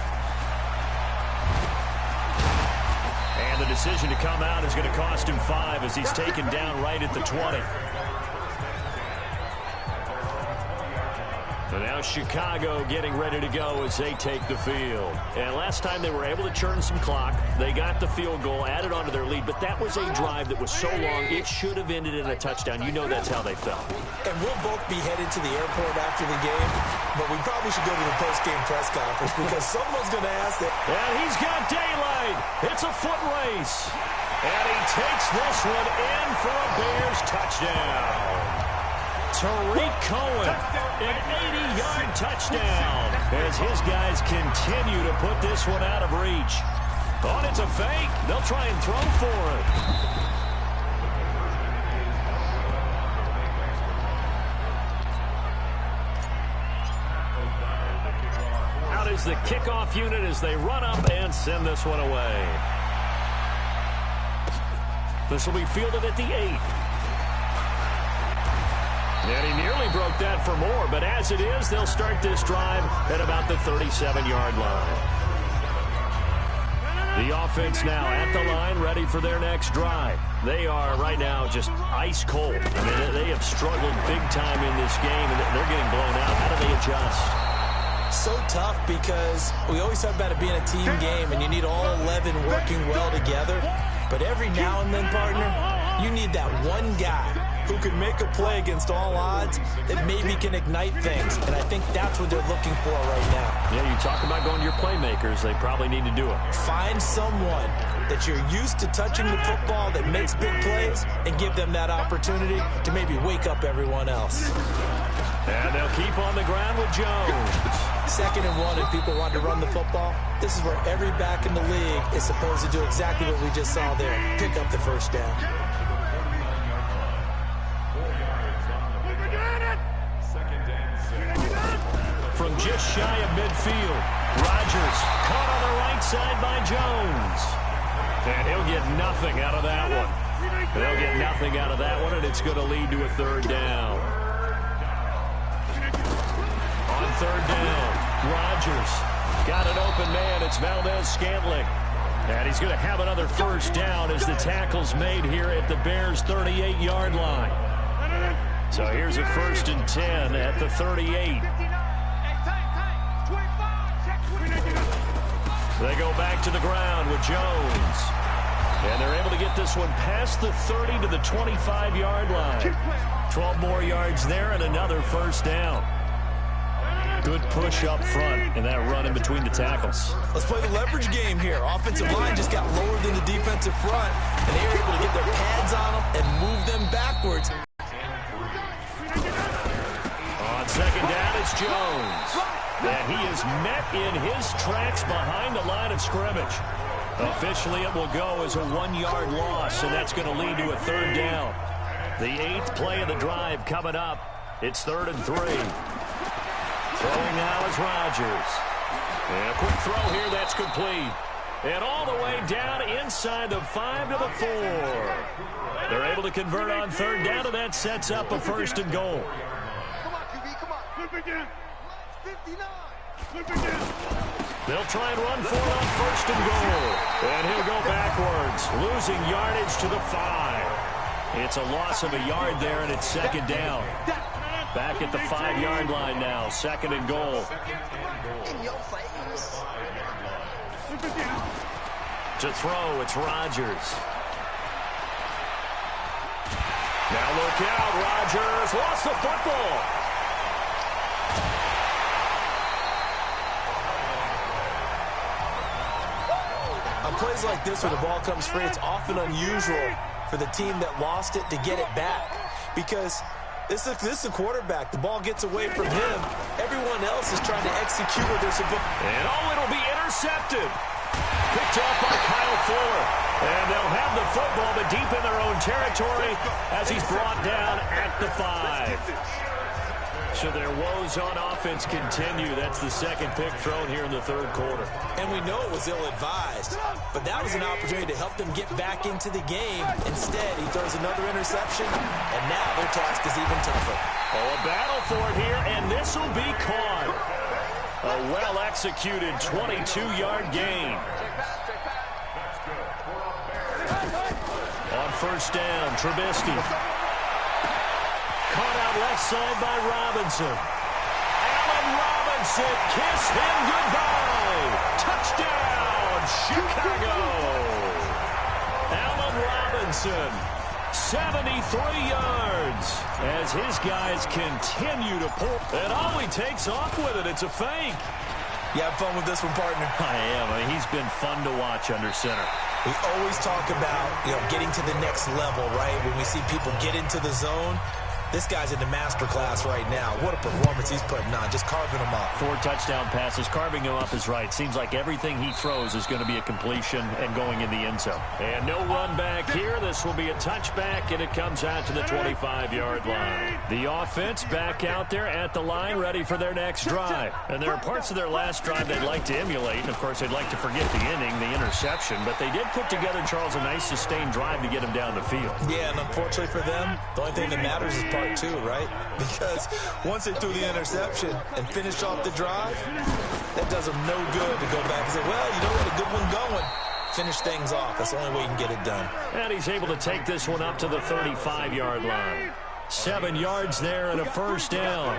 And the decision to come out is going to cost him 5 as he's taken down right at the 20. And now Chicago getting ready to go as they take the field. And last time they were able to churn some clock. They got the field goal, added on to their lead, but that was a drive that was so long it should have ended in a touchdown. You know that's how they felt. And we'll both be headed to the airport after the game, but we probably should go to the post-game press conference because someone's going to ask it. And he's got daylight. It's a foot race. And he takes this one in for a Bears touchdown. Tariq Cohen, an 80-yard touchdown as his guys continue to put this one out of reach. Oh, it's a fake. They'll try and throw for it. Out is the kickoff unit as they run up and send this one away. This will be fielded at the 8. And he nearly broke that for more, but as it is, they'll start this drive at about the 37-yard line. The offense now at the line, ready for their next drive. They are right now just ice cold. I mean, they have struggled big time in this game, and they're getting blown out. How do they adjust? So tough because we always talk about it being a team game, and you need all 11 working well together. But every now and then, partner, you need that one guy who can make a play against all odds that maybe can ignite things. And I think that's what they're looking for right now. Yeah, you talk about going to your playmakers. They probably need to do it. Find someone that you're used to touching the football that makes big plays and give them that opportunity to maybe wake up everyone else. And they'll keep on the ground with Jones. 2nd and 1 if people want to run the football. This is where every back in the league is supposed to do exactly what we just saw there. Pick up the first down. From just shy of midfield, Rodgers caught on the right side by Jones. And he'll get nothing out of that one. They'll get nothing out of that one, and it's going to lead to a 3rd down. On 3rd down, Rodgers got an open man. It's Valdez-Scantling. And he's going to have another 1st down as the tackle's made here at the Bears' 38-yard line. So here's a 1st and 10 at the 38. They go back to the ground with Jones. And they're able to get this one past the 30 to the 25-yard line. 12 more yards there and another 1st down. Good push up front and that run in between the tackles. Let's play the leverage game here. Offensive line just got lower than the defensive front, and they were able to get their pads on them and move them backwards. On 2nd down, it's Jones. And he is met in his tracks behind the line of scrimmage. Officially, it will go as a 1-yard loss, and that's going to lead to a 3rd down. The 8th play of the drive coming up. It's 3rd and 3. Throwing now is Rodgers. And a quick throw here, that's complete. And all the way down inside the 5 to the 4. They're able to convert on 3rd down, and that sets up a 1st and goal. Come on, QB, come on. 59. They'll try and run for it on 1st and goal. And he'll go backwards, losing yardage to the 5. It's a loss of a yard there, and it's 2nd down. Back at the 5-yard line now, 2nd and goal. In your face. To throw, it's Rodgers. Now look out, Rodgers lost the football. On plays like this where the ball comes free, it's often unusual for the team that lost it to get it back. Because this is a quarterback. The ball gets away from him. Everyone else is trying to execute what they're supposed to. And it'll be intercepted. Picked up by Kyle Fuller. And they'll have the football, but deep in their own territory as he's brought down at the 5. So their woes on offense continue. That's the 2nd pick thrown here in the 3rd quarter. And we know it was ill-advised, but that was an opportunity to help them get back into the game. Instead, he throws another interception, and now their task is even tougher. Oh, a battle for it here, and this will be caught. A well-executed 22-yard gain. On 1st down, Trubisky. Caught out left side by Robinson. wants it. Kiss him goodbye. Touchdown, Chicago. Allen Robinson, 73 yards as his guys continue to pull. And all he takes off with it, it's a fake. You have fun with this one, partner? I am. I mean, he's been fun to watch under center. We always talk about, getting to the next level, right? When we see people get into the zone, this guy's in the master class right now. What a performance he's putting on, just carving them up. 4 touchdown passes. Carving him up is right. Seems like everything he throws is going to be a completion and going in the end zone. And no run back here. This will be a touchback, and it comes out to the 25-yard line. The offense back out there at the line, ready for their next drive. And there are parts of their last drive they'd like to emulate. And, of course, they'd like to forget the inning, the interception. But they did put together, Charles, a nice sustained drive to get him down the field. Yeah, and unfortunately for them, the only thing that matters is part 2, right? Because once they threw the interception and finished off the drive, that does them no good to go back and say, well, we had a good one going. Finish things off. That's the only way you can get it done. And he's able to take this one up to the 35-yard line. 7 yards there and a first down.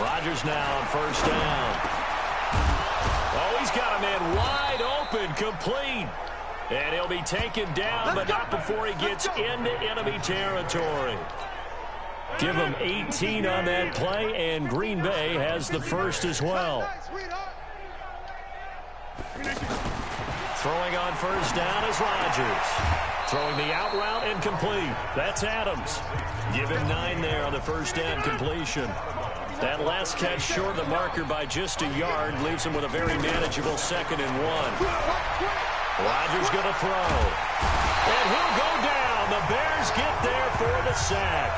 Rodgers now on first down. Oh, he's got a man wide open, complete. And he'll be taken down, but not before he gets into enemy territory. Give him 18 on that play, and Green Bay has the first as well. Throwing on first down is Rodgers. Throwing the out route incomplete. That's Adams. Give him 9 there on the first down completion. That last catch short of the marker by just a yard leaves him with a very manageable 2nd and 1. Rodgers going to throw. And he'll go down. The Bears get there for the sack.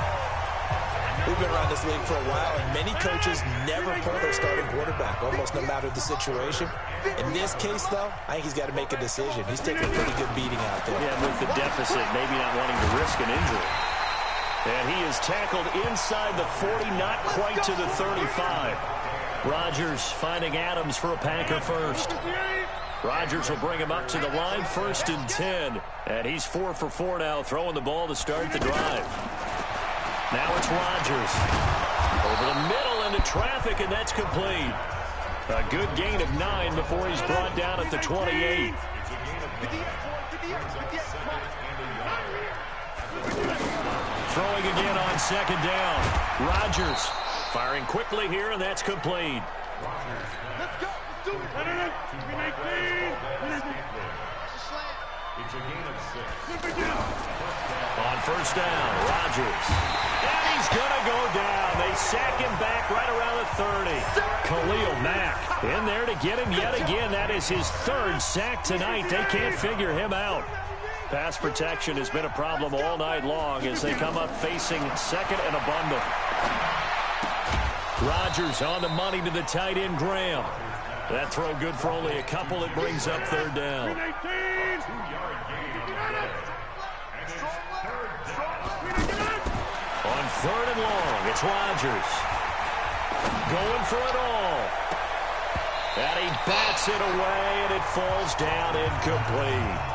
We've been around this league for a while, and many coaches never pull their starting quarterback, almost no matter the situation. In this case, though, I think he's got to make a decision. He's taking a pretty good beating out there. Yeah, with the deficit, maybe not wanting to risk an injury. And he is tackled inside the 40, not quite to the 35. Rodgers finding Adams for a Packer first. Rodgers will bring him up to the line, 1st and 10. And he's 4 for 4 now, throwing the ball to start the drive. Now it's Rodgers. Over the middle into traffic, and that's complete. A good gain of 9 before he's brought down at the 28. Throwing again on 2nd down. Rodgers firing quickly here, and that's complete. On first down, Rodgers. And he's going to go down. They sack him back right around the 30. Khalil Mack in there to get him yet again. That is his 3rd sack tonight. They can't figure him out. Pass protection has been a problem all night long as they come up facing 2nd and a bundle. Rodgers on the money to the tight end, Graham. That throw good for only a couple. It brings up 3rd down. On 3rd and long, it's Rodgers. Going for it all. And he bats it away, and it falls down incomplete.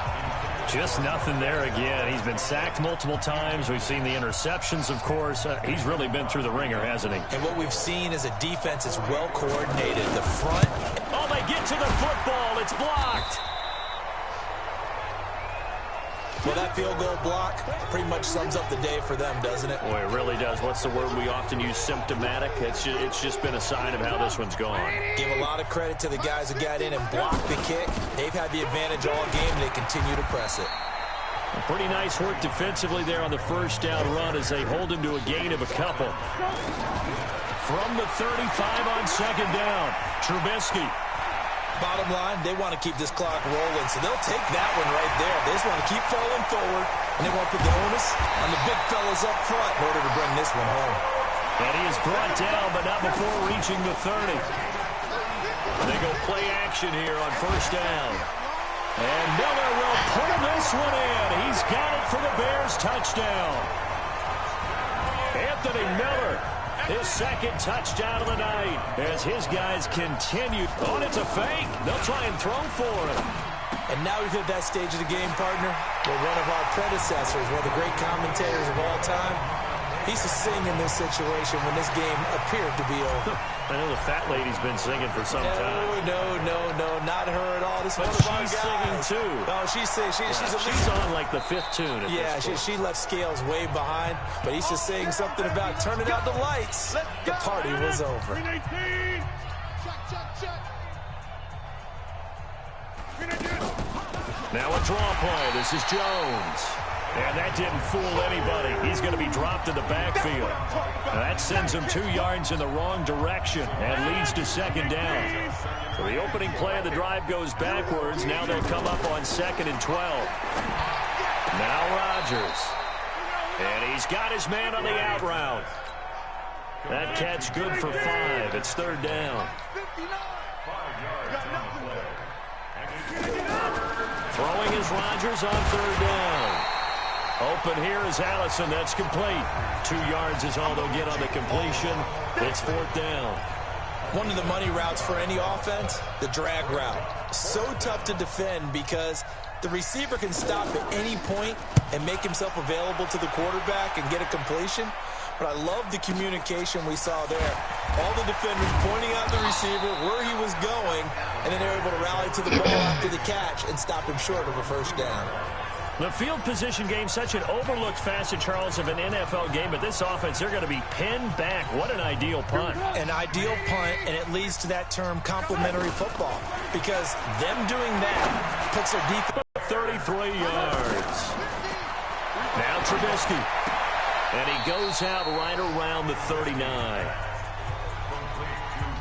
Just nothing there again. He's been sacked multiple times. We've seen the interceptions, of course. He's really been through the ringer, hasn't he? And what we've seen is a defense is well coordinated. The front. Oh, they get to the football. It's blocked. Well, that field goal block pretty much sums up the day for them, doesn't it? Boy, it really does. What's the word we often use? Symptomatic. It's just been a sign of how this one's gone. Give a lot of credit to the guys who got in and blocked the kick. They've had the advantage all game. They continue to press it. Pretty nice work defensively there on the first down run as they hold him to a gain of a couple. From the 35 on 2nd down, Trubisky. Bottom line, they want to keep this clock rolling, so they'll take that one right there. They just want to keep falling forward, and they want to put the onus on the big fellas up front in order to bring this one home. And he is brought down, but not before reaching the 30. They go play action here on first down. And Miller will pull this one in. He's got it for the Bears touchdown. Anthony Miller. His 2nd touchdown of the night as his guys continue. Oh, it's a fake. They'll try and throw for him. And now we've hit that stage of the game, partner, where one of our predecessors, one of the great commentators of all time, He used to sing in this situation when this game appeared to be over. I know the fat lady's been singing for some time. No, not her at all. This but one of our she's guys. singing too. Oh, she's singing. She's on like the 5th tune. Yeah, she left Scales way behind, but he's just saying something about turning out the lights. The party was over. Now a draw play. This is Jones. And that didn't fool anybody. He's going to be dropped in the backfield. Now that sends him 2 yards in the wrong direction and leads to 2nd down. So the opening play of the drive goes backwards. Now they'll come up on 2nd and 12. Now Rodgers. And he's got his man on the out route. That catch good for 5. It's 3rd down. Throwing is Rodgers on 3rd down. Open here is Allison. That's complete. 2 yards is all they'll get on the completion. It's 4th down. One of the money routes for any offense, the drag route. So tough to defend because the receiver can stop at any point and make himself available to the quarterback and get a completion. But I love the communication we saw there. All the defenders pointing out the receiver, where he was going, and then they're able to rally to the ball after the catch and stop him short of a 1st down. The field position game, such an overlooked facet, Charles, of an NFL game, but this offense, they're going to be pinned back. What an ideal punt. An ideal punt, and it leads to that term complementary football, because them doing that puts their defense 33 yards. Now Trubisky, and he goes out right around the 39.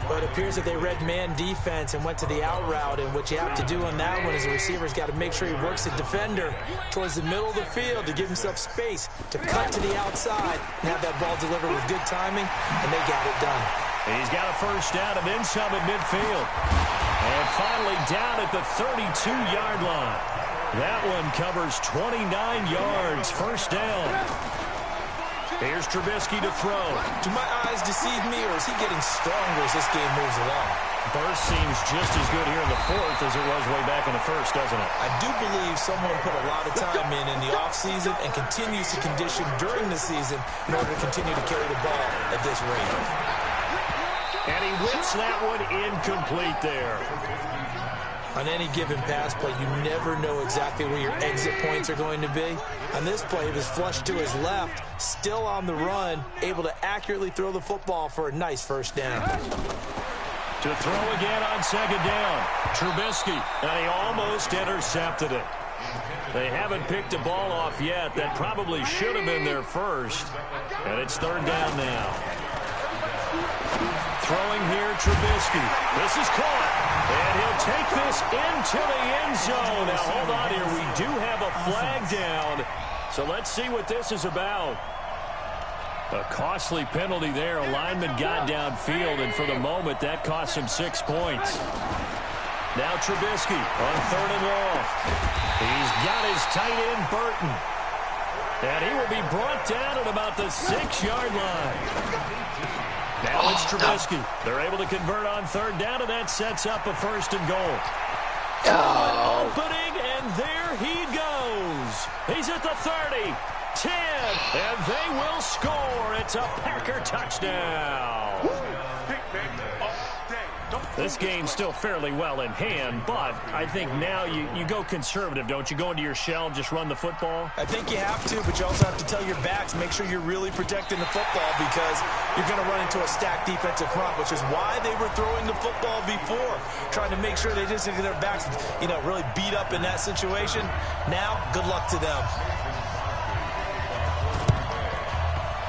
But it appears that they read man defense and went to the out route, and what you have to do on that one is the receiver's got to make sure he works the defender towards the middle of the field to give himself space to cut to the outside and have that ball delivered with good timing, and they got it done. He's got a 1st down and then some at midfield. And finally down at the 32-yard line. That one covers 29 yards, 1st down. Here's Trubisky to throw. Do my eyes deceive me, or is he getting stronger as this game moves along? Burst seems just as good here in the 4th as it was way back in the 1st, doesn't it? I do believe someone put a lot of time in the offseason and continues to condition during the season in order to continue to carry the ball at this rate. And he whips that one incomplete there. On any given pass play, you never know exactly where your exit points are going to be. On this play, it was flushed to his left, still on the run, able to accurately throw the football for a nice 1st down. To throw again on 2nd down. Trubisky, and he almost intercepted it. They haven't picked a ball off yet. That probably should have been their 1st. And it's 3rd down now. Throwing here, Trubisky. This is caught. And he'll take this into the end zone. Now, hold on here. We do have a flag down. So let's see what this is about. A costly penalty there. A lineman got downfield, and for the moment, that cost him 6 points. Now Trubisky on 3rd and long. He's got his tight end, Burton. And he will be brought down at about the 6-yard line. Now it's Trubisky. They're able to convert on 3rd down, and that sets up a 1st and goal. Opening, and there he goes. He's at the 30, 10, and they will score. It's a Packer touchdown. This game's still fairly well in hand, but I think now you go conservative, don't you? Go into your shell, just run the football? I think you have to, but you also have to tell your backs, make sure you're really protecting the football, because you're going to run into a stacked defensive front, which is why they were throwing the football before, trying to make sure they just get their backs, really beat up in that situation. Now, good luck to them.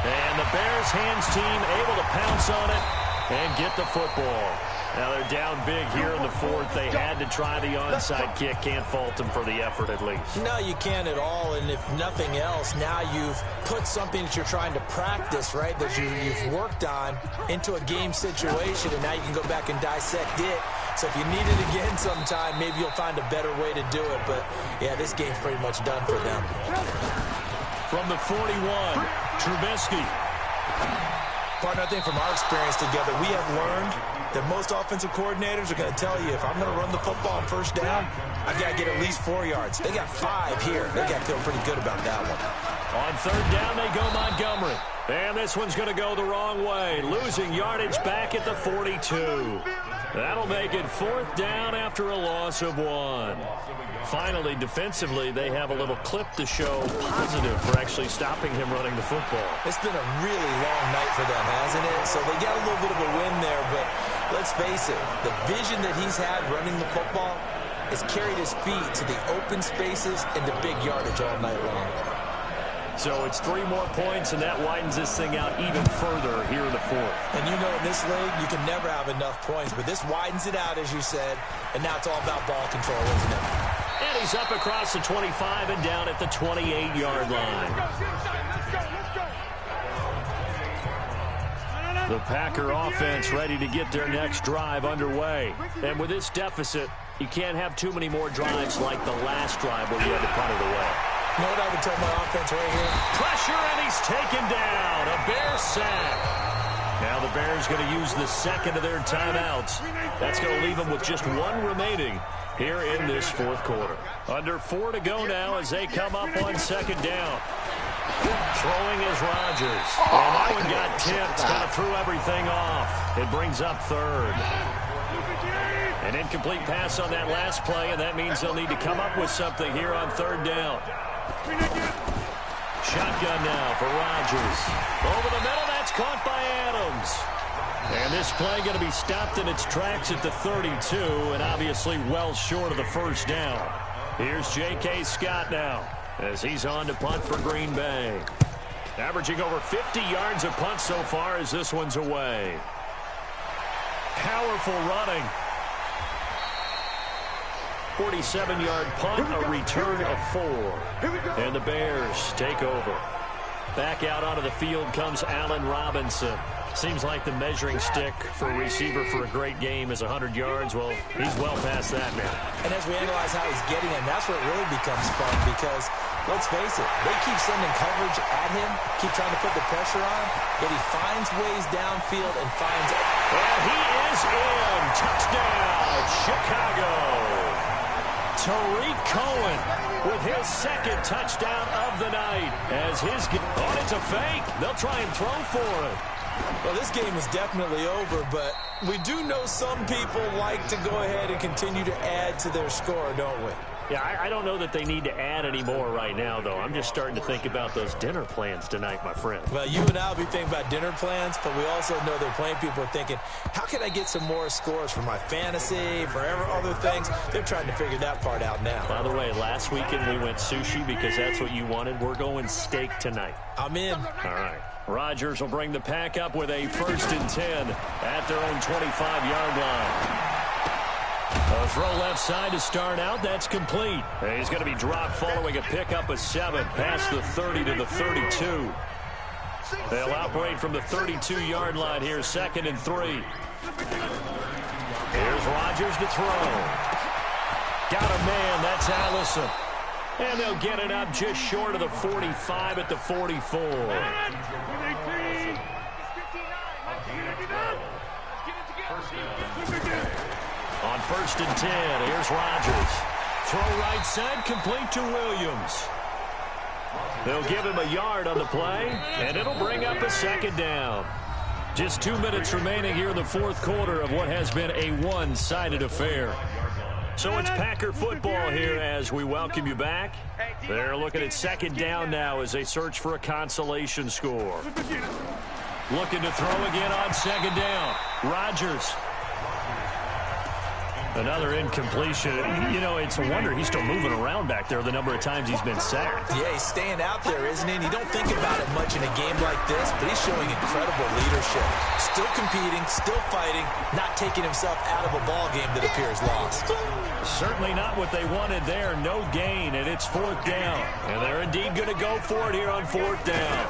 And the Bears hands team able to pounce on it and get the football. Now they're down big here in the 4th. They had to try the onside kick. Can't fault them for the effort at least. No, you can't at all. And if nothing else, now you've put something that you're trying to practice, right, that you've worked on into a game situation, and now you can go back and dissect it. So if you need it again sometime, maybe you'll find a better way to do it. But, yeah, this game's pretty much done for them. From the 41, Trubisky. Partner, I think from our experience together, we have learned that most offensive coordinators are going to tell you, if I'm going to run the football on 1st down, I've got to get at least 4 yards. They got 5 here. They got to feel pretty good about that one. On third down, they go Montgomery. And this one's going to go the wrong way, losing yardage back at the 42. That'll make it fourth down after a loss of 1. Finally, defensively, they have a little clip to show positive for actually stopping him running the football. It's been a really long night for them, hasn't it? So they got a little bit of a win there, but let's face it, the vision that he's had running the football has carried his feet to the open spaces and the big yardage all night long. So it's 3 more points, and that widens this thing out even further here in the fourth. And you know in this league, you can never have enough points, but this widens it out, as you said, and now it's all about ball control, isn't it? And he's up across the 25 and down at the 28-yard line. The Packer offense ready to get their next drive underway. And with this deficit, you can't have too many more drives like the last drive where you had to punt it away. You know what I would tell my offense right here? Pressure, and he's taken down. A Bear sack. Now the Bears going to use the second of their timeouts. That's going to leave them with just 1 remaining here in this fourth quarter. Under 4 to go now as they come up on second down. Throwing is Rodgers. And that one got tipped. Kind of threw everything off. It brings up third. An incomplete pass on that last play, and that means they'll need to come up with something here on third down. Shotgun now for Rodgers. Over the middle, that's caught by Adams. And this play going to be stopped in its tracks at the 32, and obviously well short of the first down. Here's J.K. Scott now as he's on to punt for Green Bay. Averaging over 50 yards a punt so far as this one's away. Powerful running. 47-yard punt, a return of 4. And the Bears take over. Back out onto the field comes Allen Robinson. Seems like the measuring stick for a receiver for a great game is 100 yards. Well, he's well past that now. And as we analyze how he's getting him, that's where it really becomes fun because, let's face it, they keep sending coverage at him, keep trying to put the pressure on him, yet he finds ways downfield and finds it. And he is in. Touchdown, Chicago. Tariq Cohen with his second touchdown of the night. As his it's a fake. They'll try and throw for it. Well, this game is definitely over, but we do know some people like to go ahead and continue to add to their score, don't we? Yeah, I don't know that they need to add any more right now, though. I'm just starting to think about those dinner plans tonight, my friend. Well, you and I will be thinking about dinner plans, but we also know there are plenty of people are thinking, how can I get some more scores for my fantasy, for other things? They're trying to figure that part out now. By the way, last weekend we went sushi because that's what you wanted. We're going steak tonight. I'm in. All right. Rodgers will bring the pack up with a 1st and 10 at their own 25-yard line. A throw left side to start out. That's complete. And he's going to be dropped following a pickup of 7 past the 30 to the 32. They'll operate from the 32-yard line here, 2nd and 3. Here's Rodgers to throw. Got a man. That's Allison. And they'll get it up just short of the 45 at the 44. On 1st and 10, here's Rodgers. Throw right side, complete to Williams. They'll give him a yard on the play, and it'll bring up a 2nd down. Just 2 minutes remaining here in the fourth quarter of what has been a one-sided affair. So it's Packer football here as we welcome you back. They're looking at 2nd down now as they search for a consolation score. Looking to throw again on 2nd down. Rodgers. Another incompletion. You know, it's a wonder he's still moving around back there the number of times he's been sacked. Yeah, he's staying out there, isn't he? And you don't think about it much in a game like this, but he's showing incredible leadership. Still competing, still fighting, not taking himself out of a ball game that appears lost. Certainly not what they wanted there. No gain, and it's 4th down. And they're indeed going to go for it here on 4th down.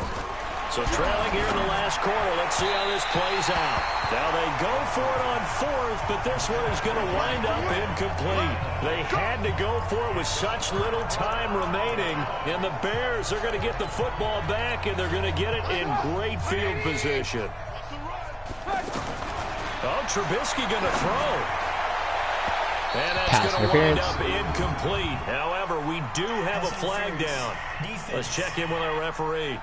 So trailing here in the last quarter. Let's see how this plays out. Now they go for it on 4th, but this one is going to wind up incomplete. They had to go for it with such little time remaining, and the Bears are going to get the football back, and they're going to get it in great field position. Oh, Trubisky going to throw. And that's going to wind up incomplete. However, we do have a flag down. Let's check in with our referee.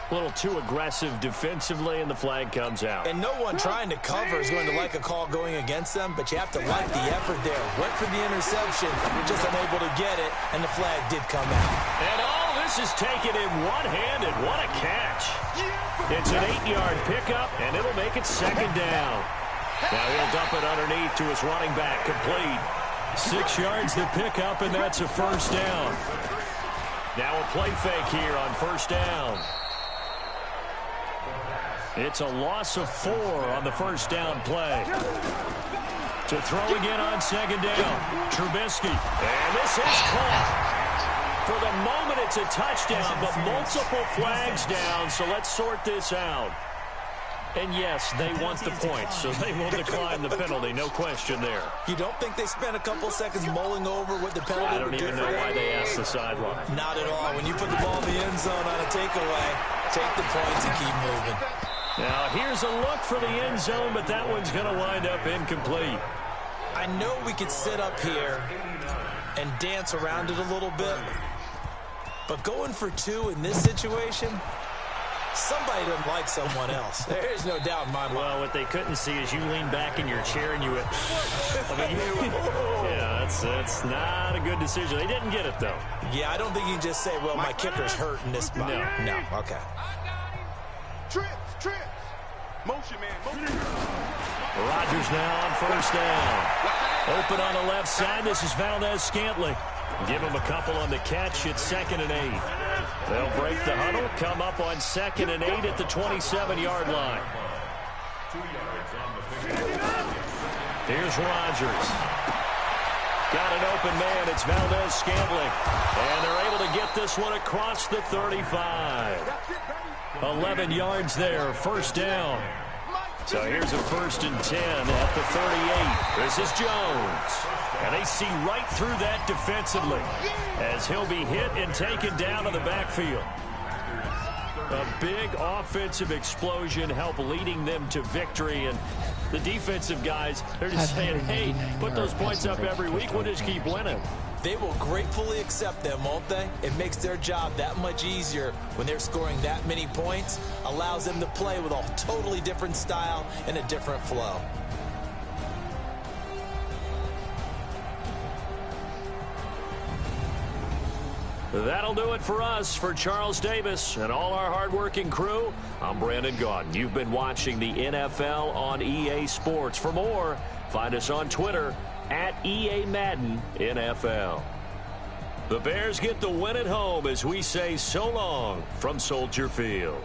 A little too aggressive defensively, and the flag comes out. And no one trying to cover is going to like a call going against them, but you have to like the effort there. Went for the interception, just unable to get it, and the flag did come out. And all this is taken in one-handed. What a catch. It's an 8-yard pickup, and it'll make it second down. Now he'll dump it underneath to his running back, complete. 6 yards to pick up, and that's a first down. Now a play fake here on first down. It's a loss of 4 on the first down play. To throw again on second down. Trubisky. And this is caught. For the moment, it's a touchdown, but multiple flags down, so let's sort this out. And yes, they want the points, so they will decline the penalty, no question there. You don't think they spent a couple seconds mulling over what the penalty would do? I don't even know why they asked the sideline. Not at all. When you put the ball in the end zone on a takeaway, take the points and keep moving. Now, here's a look for the end zone, but that one's going to wind up incomplete. I know we could sit up here and dance around it a little bit, but going for 2 in this situation, somebody doesn't like someone else. There's no doubt in my mind. Well, what they couldn't see is you lean back in your chair and you went, yeah, that's not a good decision. They didn't get it, though. Yeah, I don't think you can just say, well, my kicker's hurt in this spot. No, okay. Trips. Motion, man. Motion. Rodgers now on first down. Open on the left side. This is Valdez-Scantling. Give him a couple on the catch. It's 2nd and 8. They'll break the huddle, come up on 2nd and 8 at the 27-yard line. Here's Rodgers. Got an open man. It's Valdez-Scantling. And they're able to get this one across the 35. 11 yards there, first down. So here's a 1st and 10 at the 38. This is Jones. And they see right through that defensively as he'll be hit and taken down in the backfield. A big offensive explosion help leading them to victory. And the defensive guys, they're just saying, hey, put those points up every week. We'll just keep winning. They will gratefully accept them, won't they? It makes their job that much easier when they're scoring that many points. Allows them to play with a totally different style and a different flow. That'll do it for us. For Charles Davis and all our hardworking crew, I'm Brandon Gaudin. You've been watching the NFL on EA Sports. For more, find us on Twitter at EA Madden NFL. The Bears get the win at home as we say so long from Soldier Field.